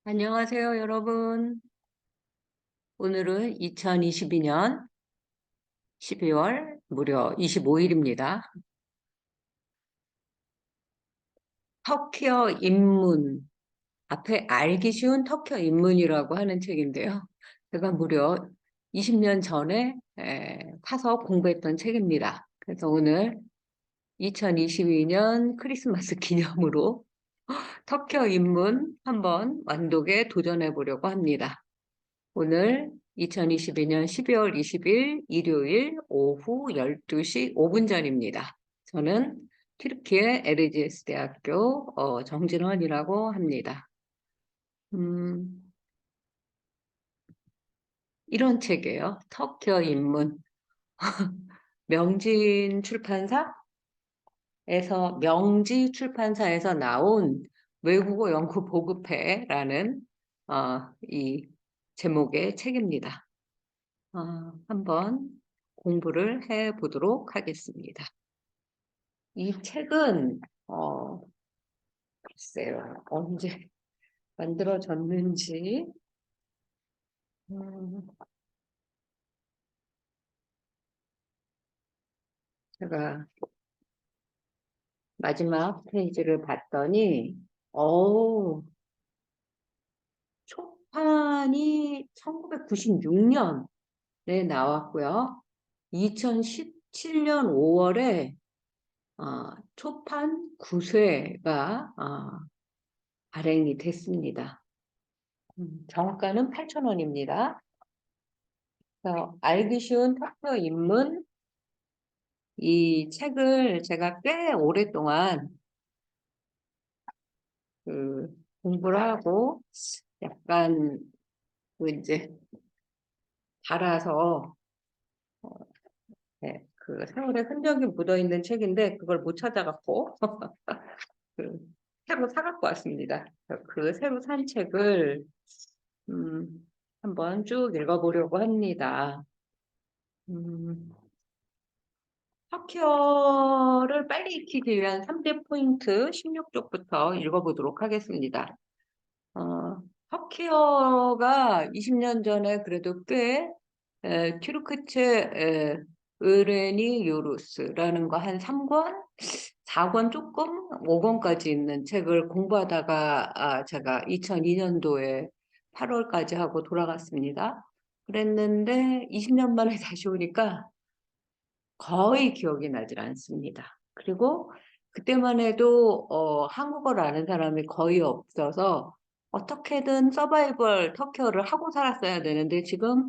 안녕하세요, 여러분. 오늘은 2022년 12월 무려 25일입니다. 터키어 입문, 앞에 알기 쉬운 터키어 입문이라고 하는 책인데요. 제가 무려 20년 전에 사서 공부했던 책입니다. 그래서 오늘 2022년 크리스마스 기념으로 터키어 입문 한번 완독에 도전해 보려고 합니다. 오늘 2022년 12월 20일 일요일 오후 12시 5분 전입니다. 저는 튀르키예 에르지에스 대학교 정진원이라고 합니다. 음, 이런 책이에요. 터키어 입문. 명진 출판사에서 명지 출판사에서 나온 외국어 연구 보급회라는 이 제목의 책입니다. 한번 공부를 해 보도록 하겠습니다. 이 책은, 글쎄요, 언제 만들어졌는지, 음, 제가 마지막 페이지를 봤더니, 어 초판이 1996년에 나왔고요. 2017년 5월에 초판 9쇄가 발행이 됐습니다. 정가는 8,000원입니다. 알기 쉬운 터키어 입문 이 책을 제가 꽤 오랫동안 공부를 하고 약간 이제 달아서 네, 세월의 흔적이 묻어 있는 책인데 그걸 못 찾아갖고 그, 새로 사갖고 왔습니다. 새로 산 책을 한번 쭉 읽어보려고 합니다. 터키어를 빨리 익히기 위한 3대 포인트 16쪽부터 읽어보도록 하겠습니다. 터키어가 20년 전에 그래도 꽤 튀르크체 의레니 요루스라는 거 한 3권, 4권 조금, 5권까지 있는 책을 공부하다가 제가 2002년도에 8월까지 하고 돌아갔습니다. 그랬는데 20년 만에 다시 오니까 거의 기억이 나질 않습니다. 그리고 그때만 해도 한국어를 아는 사람이 거의 없어서 어떻게든 서바이벌 터키어를 하고 살았어야 되는데 지금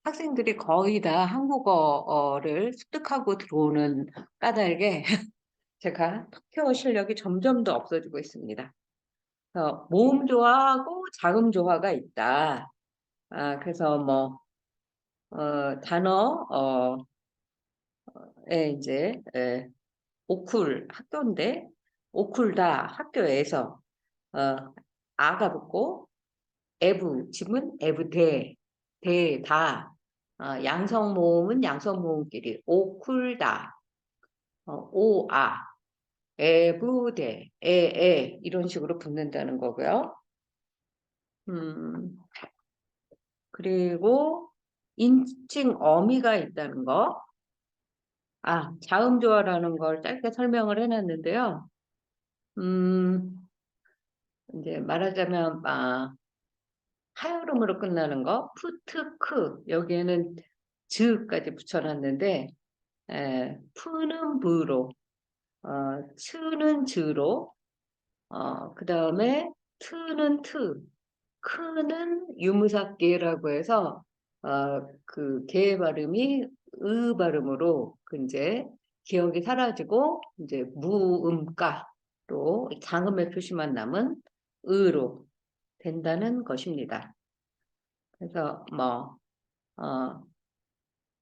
학생들이 거의 다 한국어를 습득하고 들어오는 까닭에 제가 터키어 실력이 점점 더 없어지고 있습니다. 모음 조화하고 자음 조화가 있다. 그래서 뭐 단어에 이제 오쿨 학교인데 오쿨다 학교에서 아가 붙고 에부 집은 에부대 대다 양성 모음은 양성 모음끼리 오쿨다 오아 에부대 에에 이런 식으로 붙는다는 거고요. 음, 그리고 인칭 어미가 있다는 거. 자음조화라는 걸 짧게 설명을 해놨는데요. 이제 말하자면, 하여름으로 끝나는 거, 푸트크, 여기에는 즈까지 붙여놨는데, 푸는 부로, 츠는 즈로, 그 다음에 트는 트, 크는 유무삭계라고 해서, 그 개 발음이 으 발음으로, 이제 기억이 사라지고, 이제 무음가로 장음의 표시만 남은 으로 된다는 것입니다. 그래서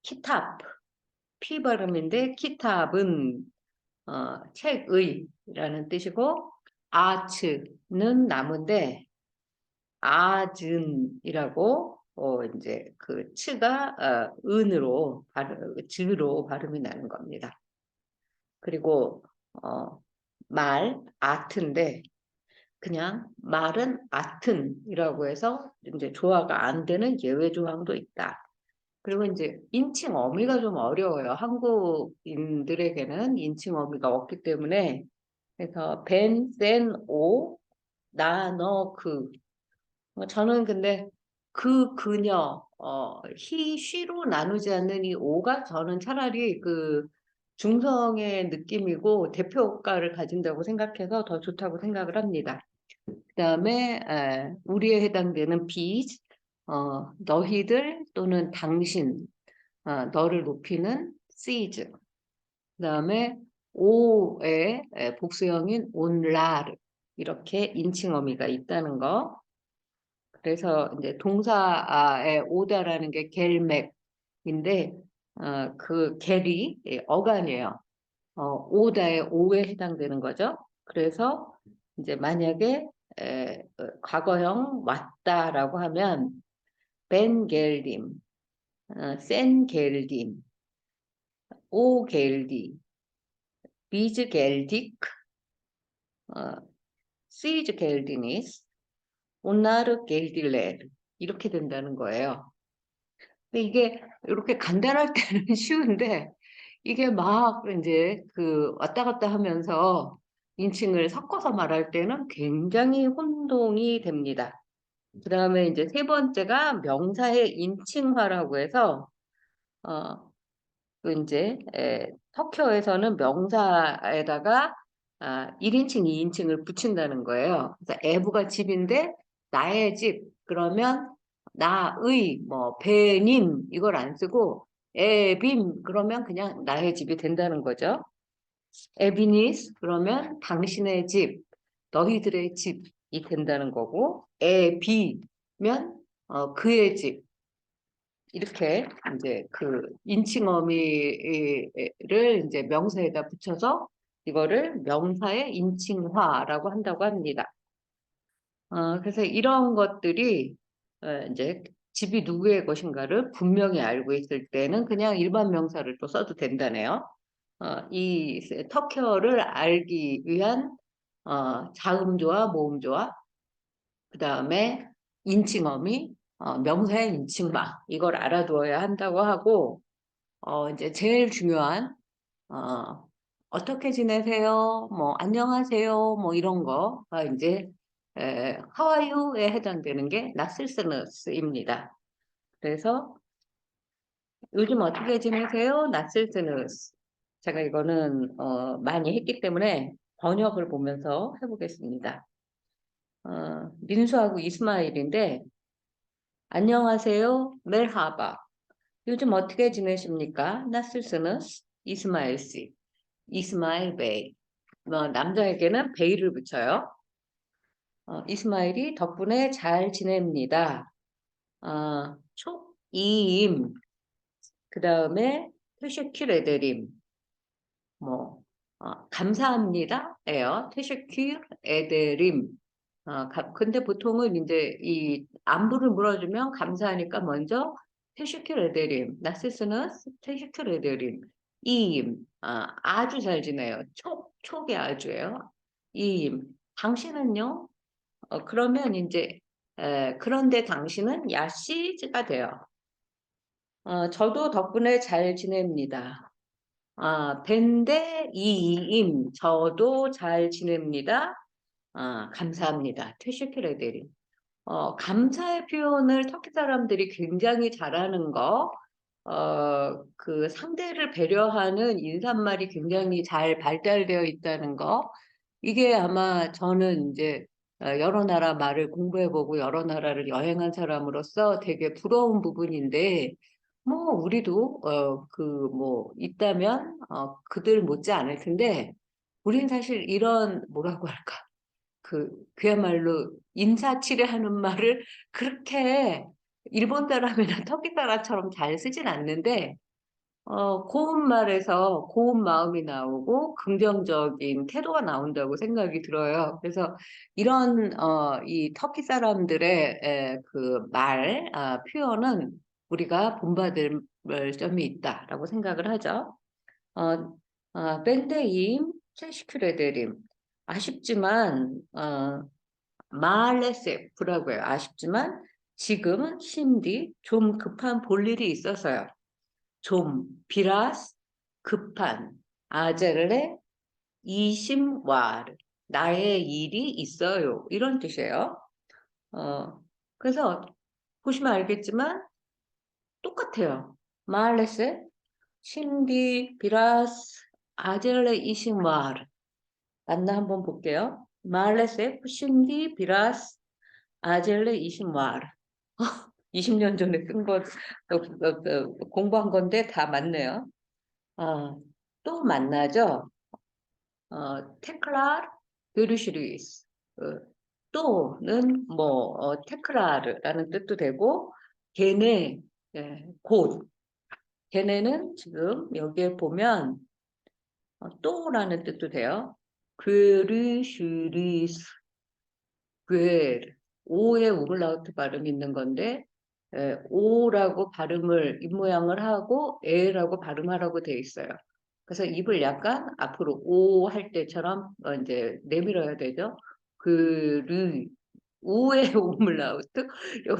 키탑, 피 발음인데 키탑은 책의라는 뜻이고 아츠는 나무인데 아즌이라고 이제 그 츠가 은으로 즈로 발음이 나는 겁니다. 그리고 말 아트인데 그냥 말은 아튼이라고 해서 이제 조화가 안 되는 예외 조항도 있다. 그리고 이제 인칭 어미가 좀 어려워요. 한국인들에게는 인칭 어미가 없기 때문에 그래서 벤, 센, 오, 나, 너, 그. 저는 근데 그, 그녀, he, she로 나누지 않는 이 오가 저는 차라리 그 중성의 느낌이고 대표가를 가진다고 생각해서 더 좋다고 생각을 합니다. 그다음에 우리에 해당되는 bees, 너희들 또는 당신, 너를 높이는 sees. 그다음에 오의 복수형인 온라르 이렇게 인칭어미가 있다는 거. 그래서 이제 동사의 오다라는 게 겔맥인데 그 겔이 어간이에요. 오다의 오에 해당되는 거죠. 그래서 이제 만약에 과거형 왔다라고 하면 벤 겔림, 센 겔림, 오 겔디, 비즈 겔딕, 어, 시즈 겔디니스, 온나르 겔딜레르 이렇게 된다는 거예요. 근데 이게 이렇게 간단할 때는 쉬운데 이게 막 이제 그 왔다 갔다 하면서 인칭을 섞어서 말할 때는 굉장히 혼동이 됩니다. 그 다음에 이제 세 번째가 명사의 인칭화라고 해서 어, 그 이제 터키어에서는 명사에다가 1인칭, 2인칭을 붙인다는 거예요. 그래서 애부가 집인데 나의 집 그러면 나의 뭐 배님 이걸 안 쓰고 애빔 그러면 그냥 나의 집이 된다는 거죠. 에비니스 그러면 당신의 집, 너희들의 집이 된다는 거고 애비면 그의 집 이렇게 이제 그 인칭어미를 이제 명사에다 붙여서 이거를 명사의 인칭화라고 한다고 합니다. 그래서 이런 것들이 이제 집이 누구의 것인가를 분명히 알고 있을 때는 그냥 일반 명사를 또 써도 된다네요. 이 터키어를 알기 위한 자음조와 모음조와 그 다음에 인칭어미, 명사의 인칭마 이걸 알아두어야 한다고 하고 이제 제일 중요한 어떻게 지내세요? 뭐 안녕하세요? 뭐 이런 거가 이제 How are you에 해당되는 게 나실스누스입니다. 그래서 요즘 어떻게 지내세요? 나실스누스. 제가 이거는 많이 했기 때문에 번역을 보면서 해보겠습니다. 민수하고 이스마일인데 안녕하세요. 멜하바. 요즘 어떻게 지내십니까? 나실스누스 이스마일 씨. 이스마일 베이. 남자에게는 베이를 붙여요. 이스마일이 덕분에 잘 지냅니다. 촉이임. 그 다음에 테şekkür ederim. 뭐 감사합니다. 예요. 테şekkür ederim. 근데 보통은 이제 이 안부를 물어주면 감사하니까 먼저 테şekkür ederim. 나시스는 테şekkür ederim. 이임. 아주 잘 지내요. 촉이 아주예요. 이임. 당신은요? 그러면 이제 그런데 당신은 야시즈가 돼요. 저도 덕분에 잘 지냅니다. 벤데 이임. 저도 잘 지냅니다. 감사합니다. 퇴시키레데리. 감사의 표현을 터키 사람들이 굉장히 잘하는 거, 그 상대를 배려하는 인사말이 굉장히 잘 발달되어 있다는 거, 이게 아마 저는 이제 여러 나라 말을 공부해보고 여러 나라를 여행한 사람으로서 되게 부러운 부분인데, 뭐 우리도 그 뭐 있다면 그들 못지 않을 텐데, 우린 사실 이런 뭐라고 할까? 그야말로 인사치레하는 말을 그렇게 일본 사람이나 터키 사람처럼 잘 쓰진 않는데, 고운 말에서 고운 마음이 나오고 긍정적인 태도가 나온다고 생각이 들어요. 그래서 이런, 이 터키 사람들의 그 말, 표현은 우리가 본받을 점이 있다라고 생각을 하죠. 밴데임, 체시큐레데림. 아쉽지만, 말레세프라고 해요. 아쉽지만 지금은 신디 좀 급한 볼 일이 있어서요. 좀 비라스 급한 아젤레 이심왈 나의 일이 있어요. 이런 뜻이에요. 그래서 보시면 알겠지만 똑같아요. 말레세 신디 비라스 아젤레 이심왈 맞나 한번 볼게요. 말레세 신디 비라스 아젤레 이심왈 20년 전에 쓴 거, 공부한 건데 다 맞네요. 또 만나죠? 테클랄 그르시리스. 또는 테클라르라는 뜻도 되고, 걔네, 예, 곧. 걔네는 지금 여기에 보면, 또라는 뜻도 돼요. 그르시리스. 그 오에 우물라우트 발음이 있는 건데 오라고 발음을 입모양을 하고 에라고 발음하라고 돼 있어요. 그래서 입을 약간 앞으로 오 할 때처럼 이제 내밀어야 되죠. 그르 우의 우물라우트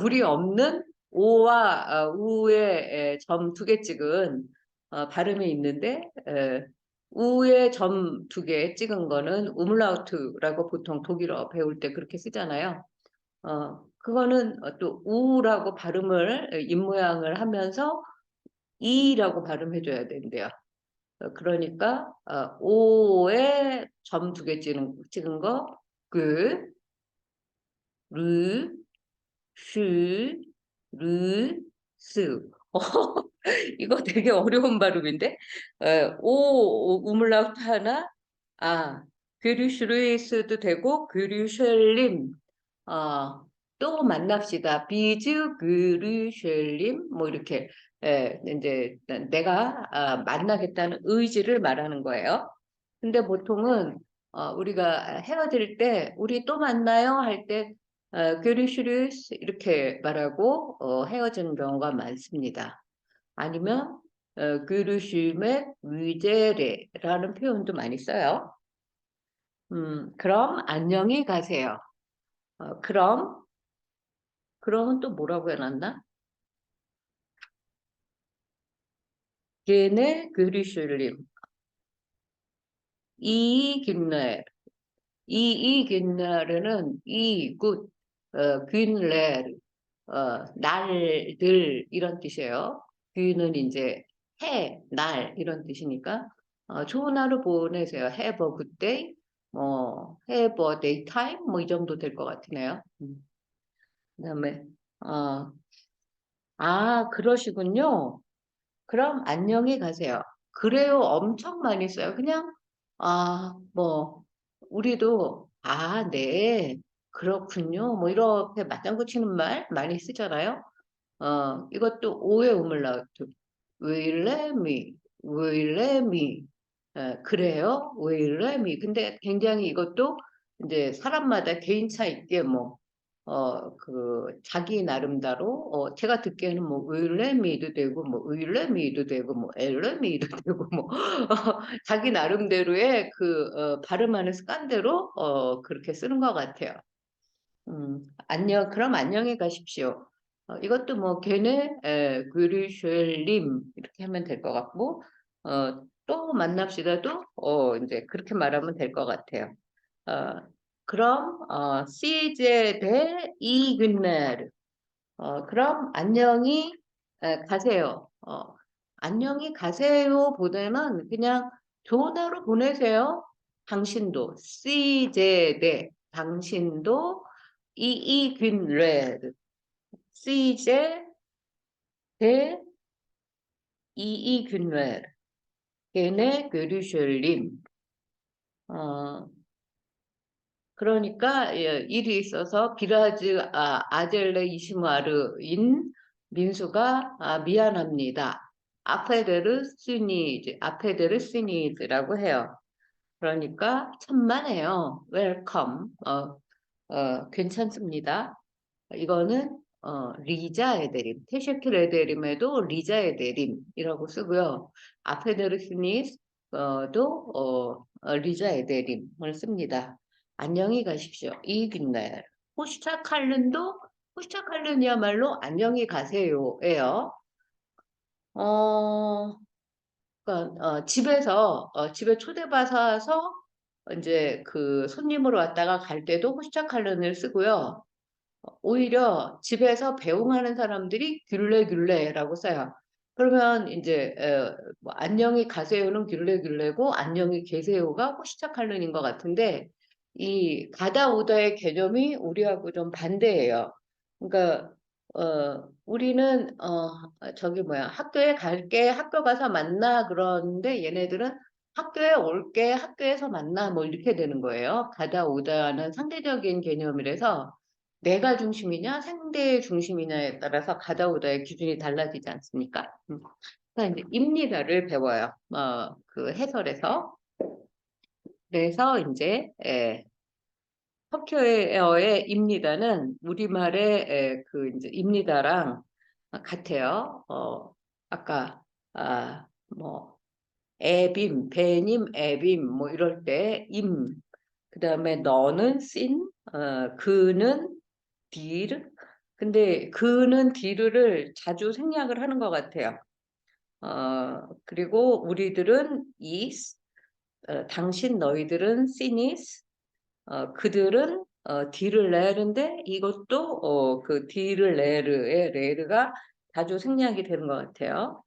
우리 없는 오와 우의 점 두 개 찍은 발음이 있는데 우에 점 두 개 찍은 거는 우물라우트라고 보통 독일어 배울 때 그렇게 쓰잖아요. 그거는 또 우라고 발음을 입모양을 하면서 이라고 발음해줘야 된대요. 그러니까 오에 점 두 개 찍은 거, 그, 르, 슈, 르, 스. 이거 되게 어려운 발음인데 우물라우트 하나 그류슈르이스도 되고 그류셜림 또 만납시다 비즈 그류셜림 뭐 이렇게 이제 내가 만나겠다는 의지를 말하는 거예요. 근데 보통은 우리가 헤어질 때 우리 또 만나요 할 때 그류슈르스 이렇게 말하고 헤어지는 경우가 많습니다. 아니면 그르슈멧 위제레라는 표현도 많이 써요. 그럼 안녕히 가세요. 그럼은 또 뭐라고 해놨나? 게네 그리슐림 이긴레 이긴레는 이굿 균레 날들 이런 뜻이에요. 균은 이제 날 이런 뜻이니까 좋은 하루 보내세요. Have a good day. have a daytime 뭐 이 정도 될 것 같으네요. 그다음에 어, 그러시군요. 그럼 안녕히 가세요. 그래요. 엄청 많이 써요. 그냥 우리도 네. 그렇군요. 뭐 이렇게 맞장구 치는 말 많이 쓰잖아요. 이것도 오해 우물라우트. 윌레미, 윌레미. 그래요? 윌레미. 근데 굉장히 이것도 이제 사람마다 개인차 있게 자기 나름대로, 제가 듣기에는 윌레미도 되고, 윌레미도 되고, 엘레미도 되고, 자기 나름대로의 발음하는 습관대로, 그렇게 쓰는 것 같아요. 그럼 안녕히 가십시오. 이것도 걔네, 그리셜님, 이렇게 하면 될 것 같고, 또 만납시다도, 이제 그렇게 말하면 될 것 같아요. 어, 그럼, 시제 대 이근날, 그럼 안녕히 가세요. 안녕히 가세요 보다는 그냥 좋은 하루 보내세요. 당신도, 시제 대, 당신도, 이이균레 시제 대 이이균레 걔네 그르셜림 그러니까 일이 있어서 비라즈 아젤레 이시마르인 민수가 미안합니다. 아페데르 시니즈라고 해요. 그러니까 천만에요. 웰컴. 괜찮습니다. 이거는 리자 에데림, 테셰킬 에데림에도 리자 에데림이라고 쓰고요. 아페데르스니스도 리자 에데림을 씁니다. 안녕히 가십시오. 이긴날. 호시타칼른이야말로 안녕히 가세요예요. 어, 그러니까 집에 초대받아서 이제 그 손님으로 왔다가 갈 때도 호시타칼른을 쓰고요. 오히려 집에서 배웅하는 사람들이 귤레귤레라고 써요. 그러면 이제 뭐 안녕히 가세요는 귤레귤레고 안녕히 계세요가 호시타칼른인 것 같은데 이 가다 오다의 개념이 우리하고 좀 반대예요. 그러니까 우리는 저기 뭐야 학교에 갈게 학교 가서 만나 그러는데 얘네들은 학교에 올게 학교에서 만나 뭐 이렇게 되는 거예요. 가다 오다는 상대적인 개념이라서 내가 중심이냐, 상대 중심이냐에 따라서 가다 오다의 기준이 달라지지 않습니까? 그러니까 이제 입니다를 배워요. 그 해설에서. 그래서 이제 터키어의 입니다는 우리말의 그 이제 입니다랑 같아요. 아까 뭐 애빔, 배님, 애빔 뭐 이럴 때 임, 그다음에 너는 씬, 그는 딜. 근데 그는 딜을 자주 생략을 하는 것 같아요. 그리고 우리들은 is, 당신 너희들은 sinis, 그들은 딜을 내는데 이것도 그 딜을 내르의 레르가 자주 생략이 되는 것 같아요.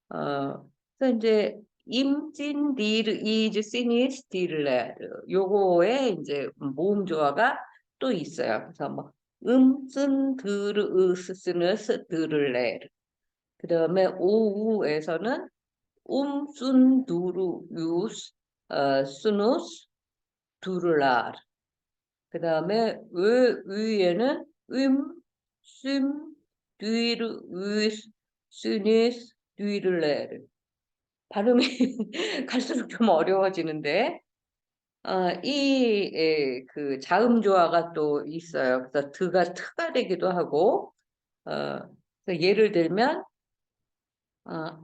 그래서 이제 임진 딜 이즈 시니스 딜 레르 요거에 이제 모음 조화가 또 있어요. 그래서 뭐 음쓴 드르 으스스느스 드를 레르 그다음에 오우에서는 움순 두루 유스 스누스 두르라르 그다음에 의에는 씀 뒤르 으스 스니스 뒤를레르 발음이 갈수록 좀 어려워지는데 그 자음 조화가 또 있어요. 그래서 드가 트가 되기도 하고 그래서 예를 들면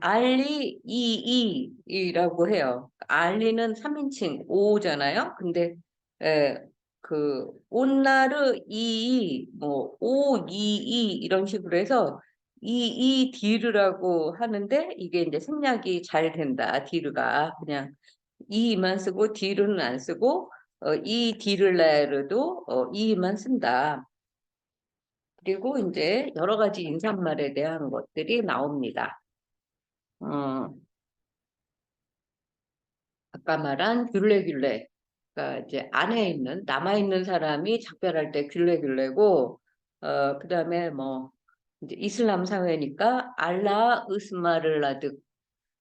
알리 이이라고 해요. 알리는 3인칭 오잖아요. 근데 에, 그 온나르 이이 뭐 오이이 이런 식으로 해서 이이 디르라고 하는데 이게 이제 생략이 잘 된다. 디르가 그냥 이만 쓰고 디르는 안 쓰고 이 디를레르도 이만 쓴다. 그리고 이제 여러 가지 인사말에 대한 것들이 나옵니다. 어, 아까 말한 귤레귤레. 그러니까 이제 안에 있는 남아 있는 사람이 작별할 때 귤레귤레고 그다음에 뭐 이제 이슬람 사회니까 알라 으스마를 라득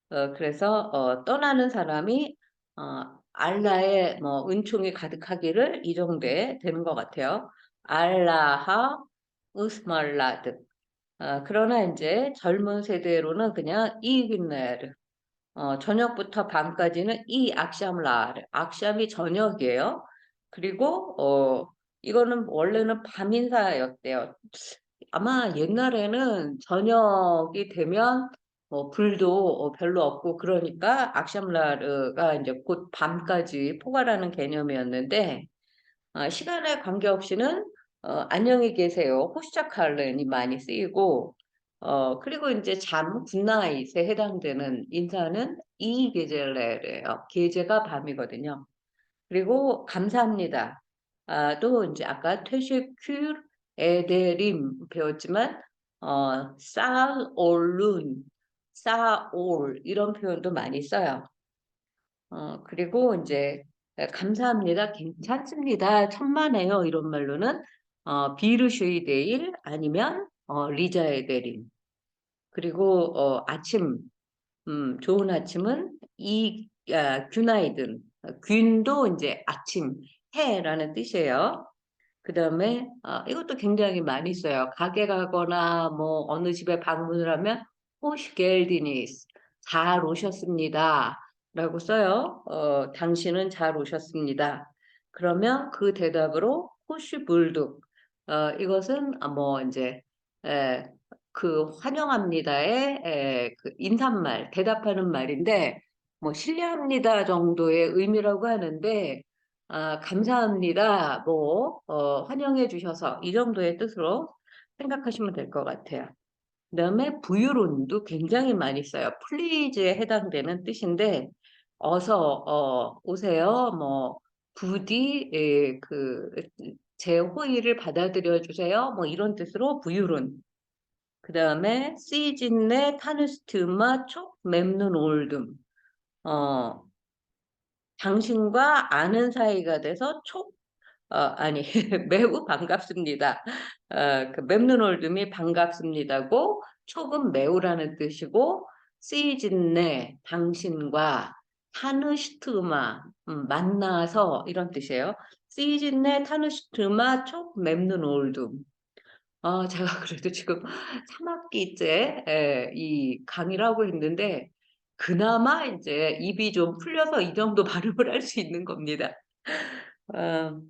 그래서 떠나는 사람이 알라의 뭐 은총이 가득하기를 이 정도에 되는 것 같아요. 알라하 으스말라드. 그러나 이제 젊은 세대로는 그냥 이그네르. 저녁부터 밤까지는 이 악샴라르. 악샴이 저녁이에요. 그리고 이거는 원래는 밤인사였대요. 아마 옛날에는 저녁이 되면 불도 별로 없고 그러니까 악샴라르가 이제 곧 밤까지 포괄하는 개념이었는데 시간에 관계없이는 안녕히 계세요. 호시타칼렌이 많이 쓰이고 그리고 이제 굿나잇에 해당되는 인사는 이 계절래래요. 계제가 밤이거든요. 그리고 감사합니다. 또 이제 아까 퇴시큐르 에데림 배웠지만 싸올룬, 싸올 이런 표현도 많이 써요. 그리고 이제 감사합니다, 괜찮습니다, 천만에요 이런 말로는 비르슈이데일 아니면 리자에데림. 그리고 아침 좋은 아침은 균아이든 균도 이제 아침 해라는 뜻이에요. 그 다음에 이것도 굉장히 많이 써요. 가게 가거나 뭐 어느 집에 방문을 하면 호시겔디니스 잘 오셨습니다 라고 써요. 당신은 잘 오셨습니다. 그러면 그 대답으로 호시불둑 이것은 뭐 이제 에, 그 환영합니다의 그 인사말 대답하는 말인데 뭐 실례합니다 정도의 의미라고 하는데 감사합니다. 뭐, 환영해 주셔서 이 정도의 뜻으로 생각하시면 될 것 같아요. 그다음에 부유론도 굉장히 많이 써요. 플리즈에 해당되는 뜻인데 어서 오세요. 뭐 부디 제 호의를 받아들여 주세요. 뭐 이런 뜻으로 부유론. 그다음에 시진네 타누스트마 촉 맵눈 올듬. 어 당신과 아는 사이가 돼서 아니 매우 반갑습니다. 그 맵눈올듬이 반갑습니다고 촉은 매우라는 뜻이고 시즌내 당신과 타누시트마 만나서 이런 뜻이에요. 시즌내 타누시트마 촉 맵눈올듬. 제가 그래도 지금 3학기째 이 강의를 하고 있는데 그나마 이제 입이 좀 풀려서 이 정도 발음을 할 수 있는 겁니다.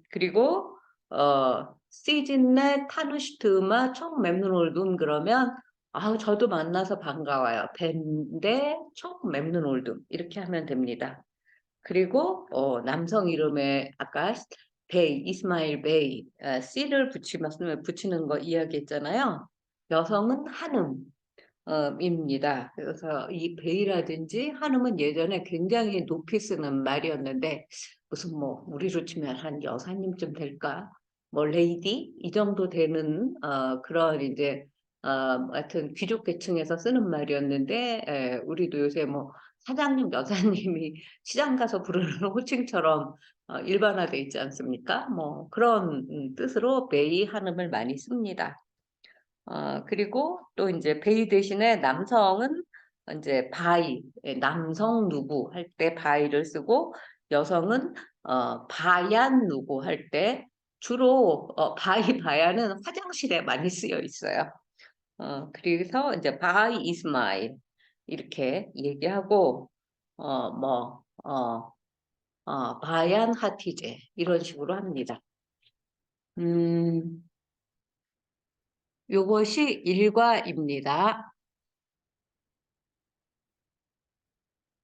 그리고 시즌내 타누시트마 총 맵눈올둠 그러면 저도 만나서 반가워요. 벤데 총 맵눈올둠 이렇게 하면 됩니다. 그리고 남성 이름에 아까 베이, 이스마일 베이, 씨를 붙이는 거 이야기했잖아요. 여성은 한음, 입니다. 그래서 이 베이라든지 한음은 예전에 굉장히 높이 쓰는 말이었는데 무슨 뭐 우리로 치면 한 여사님쯤 될까? 뭐 레이디 이 정도 되는 그런 이제 하여튼 귀족 계층에서 쓰는 말이었는데 우리도 요새 뭐 사장님, 여사님이 시장 가서 부르는 호칭처럼 일반화돼 있지 않습니까? 뭐 그런 뜻으로 베이 한음을 많이 씁니다. 그리고 또 이제 베이 대신에 남성은 이제 바이, 남성 누구 할 때 바이를 쓰고 여성은 바얀 누구 할 때 주로 바이 바야는 화장실에 많이 쓰여 있어요. 그래서 이제 바이 이스마일 이렇게 얘기하고 뭐 바얀 하티제 이런 식으로 합니다. 요것이 일과입니다.